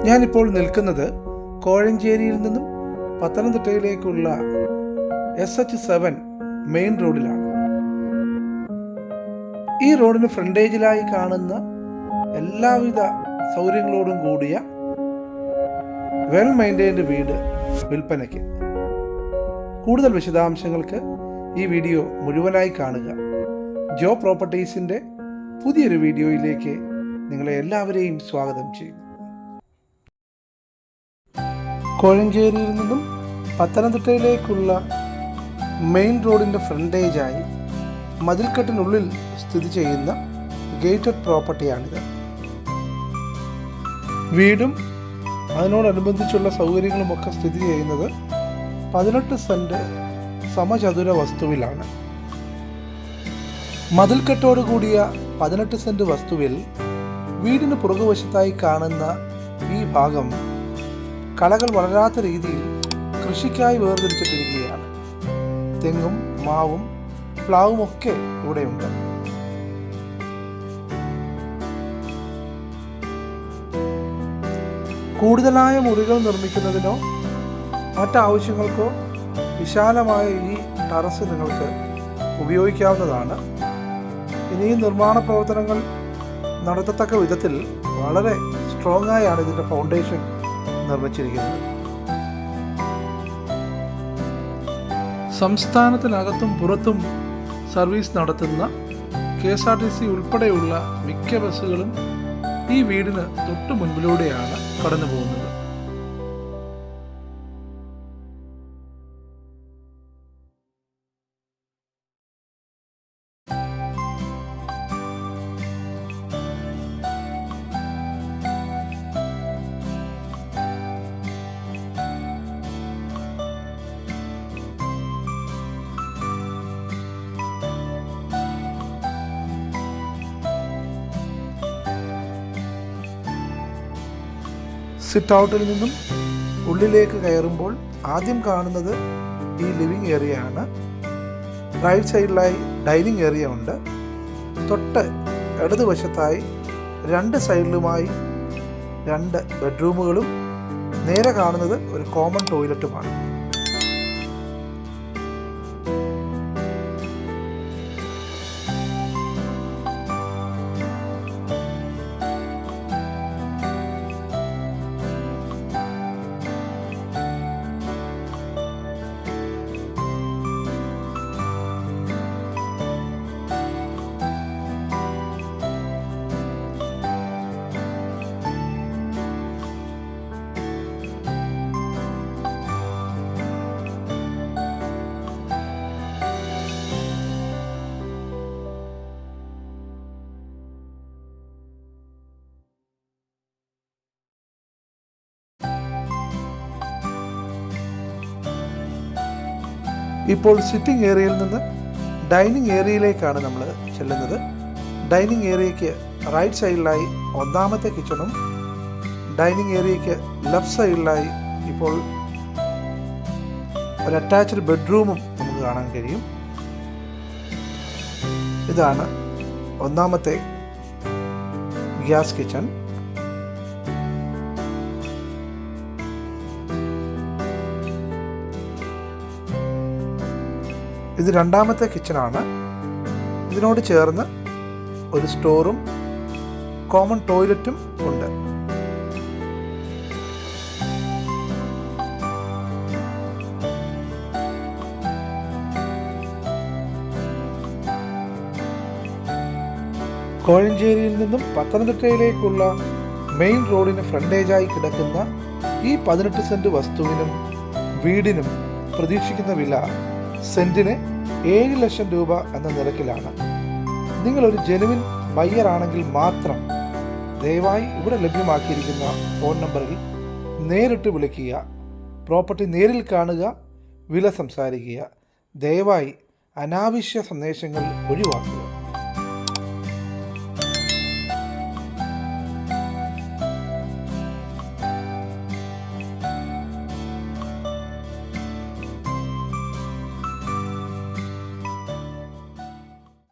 ഞാനിപ്പോൾ നിൽക്കുന്നത് കോഴഞ്ചേരിയിൽ നിന്നും പത്തനംതിട്ടയിലേക്കുള്ള SH7 മെയിൻ റോഡിലാണ്. ഈ റോഡിന് ഫ്രണ്ടേജിലായി കാണുന്ന എല്ലാവിധ സൗകര്യങ്ങളോടും കൂടിയ വെൽ മെയിൻറ്റൈൻഡ് വീട് വിൽപ്പനയ്ക്ക്. കൂടുതൽ വിശദാംശങ്ങൾക്ക് ഈ വീഡിയോ മുഴുവനായി കാണുക. ജോ പ്രോപ്പർട്ടീസിൻ്റെ പുതിയൊരു വീഡിയോയിലേക്ക് നിങ്ങളെ എല്ലാവരെയും സ്വാഗതം ചെയ്യുന്നു. കോഴഞ്ചേരിയിൽ നിന്നും പത്തനംതിട്ടയിലേക്കുള്ള മെയിൻ റോഡിൻ്റെ ഫ്രണ്ടേജായി മതിൽക്കെട്ടിനുള്ളിൽ സ്ഥിതി ചെയ്യുന്ന ഗേറ്റഡ് പ്രോപ്പർട്ടിയാണിത്. വീടും അതിനോടനുബന്ധിച്ചുള്ള സൗകര്യങ്ങളുമൊക്കെ സ്ഥിതി ചെയ്യുന്നത് 18 സെൻറ്റ് സമചതുര വസ്തുവിലാണ്. മതിൽക്കെട്ടോട് കൂടിയ 18 സെൻറ്റ് വസ്തുവിൽ വീടിന് പുറകുവശത്തായി കാണുന്ന ഈ ഭാഗം കളകൾ വളരാത്ത രീതിയിൽ കൃഷിക്കായി വേർതിരിച്ചിട്ടിരിക്കുകയാണ്. തെങ്ങും മാവും പ്ലാവുമൊക്കെ ഇവിടെയുണ്ട്. കൂടുതലായ മുറികൾ നിർമ്മിക്കുന്നതിനോ മറ്റാവശ്യങ്ങൾക്കോ വിശാലമായ ഈ ടെറസ് നിങ്ങൾക്ക് ഉപയോഗിക്കാവുന്നതാണ്. ഇനിയും നിർമ്മാണ പ്രവർത്തനങ്ങൾ നടത്തത്തക്ക വിധത്തിൽ വളരെ സ്ട്രോങ് ആയാണ് ഇതിൻ്റെ ഫൗണ്ടേഷൻ നിർമ്മിച്ചിരിക്കുന്നത്. സംസ്ഥാനത്തിനകത്തും പുറത്തും സർവീസ് നടത്തുന്ന KSRTC ഉൾപ്പെടെയുള്ള മിക്ക ബസ്സുകളും ഈ വീടിന് തൊട്ടു മുൻപിലൂടെയാണ് കടന്നു പോകുന്നത്. സിറ്റ് ഔട്ടിൽ നിന്നും ഉള്ളിലേക്ക് കയറുമ്പോൾ ആദ്യം കാണുന്നത് ഈ ലിവിങ് ഏരിയ ആണ്. റൈറ്റ് സൈഡിലായി ഡൈനിങ് ഏരിയ ഉണ്ട്. തൊട്ട് ഇടതുവശത്തായി 2 സൈഡിലുമായി 2 ബെഡ്റൂമുകളും നേരെ കാണുന്നത് ഒരു കോമൺ ടോയ്ലറ്റുമാണ്. ഇപ്പോൾ സിറ്റിംഗ് ഏരിയയിൽ നിന്ന് ഡൈനിങ് ഏരിയയിലേക്കാണ് നമ്മൾ ചെല്ലുന്നത്. ഡൈനിങ് ഏരിയയ്ക്ക് റൈറ്റ് സൈഡിലായി 1ാമത്തെ കിച്ചണും ഡൈനിങ് ഏരിയയ്ക്ക് ലെഫ്റ്റ് സൈഡിലായി ഇപ്പോൾ ഒരു അറ്റാച്ച്ഡ് ബെഡ്റൂമും നമുക്ക് കാണാൻ കഴിയും. ഇതാണ് 1ാമത്തെ ഗ്യാസ് കിച്ചൺ. ഇത് 2ാമത്തെ കിച്ചണാണ്. ഇതിനോട് ചേർന്ന് ഒരു സ്റ്റോറും കോമൺ ടോയ്ലറ്റും ഉണ്ട്. കോഴഞ്ചേരിയിൽ നിന്നും പത്തനംതിട്ടയിലേക്കുള്ള മെയിൻ റോഡിന് ഫ്രണ്ടേജായി കിടക്കുന്ന ഈ 18 സെൻറ്റ് വസ്തുവിനും വീടിനും പ്രതീക്ഷിക്കുന്ന വില സെന്റിന് 7 ലക്ഷം രൂപ എന്ന നിരക്കിലാണ്. നിങ്ങളൊരു ജെനുവിൻ ബയ്യർ ആണെങ്കിൽ മാത്രം ദയവായി ഇവിടെ ലഭ്യമാക്കിയിരിക്കുന്ന ഫോൺ നമ്പറിൽ നേരിട്ട് വിളിക്കുക. പ്രോപ്പർട്ടി നേരിൽ കാണുക, വില സംസാരിക്കുക. ദയവായി അനാവശ്യ സന്ദേശങ്ങൾ ഒഴിവാക്കുക.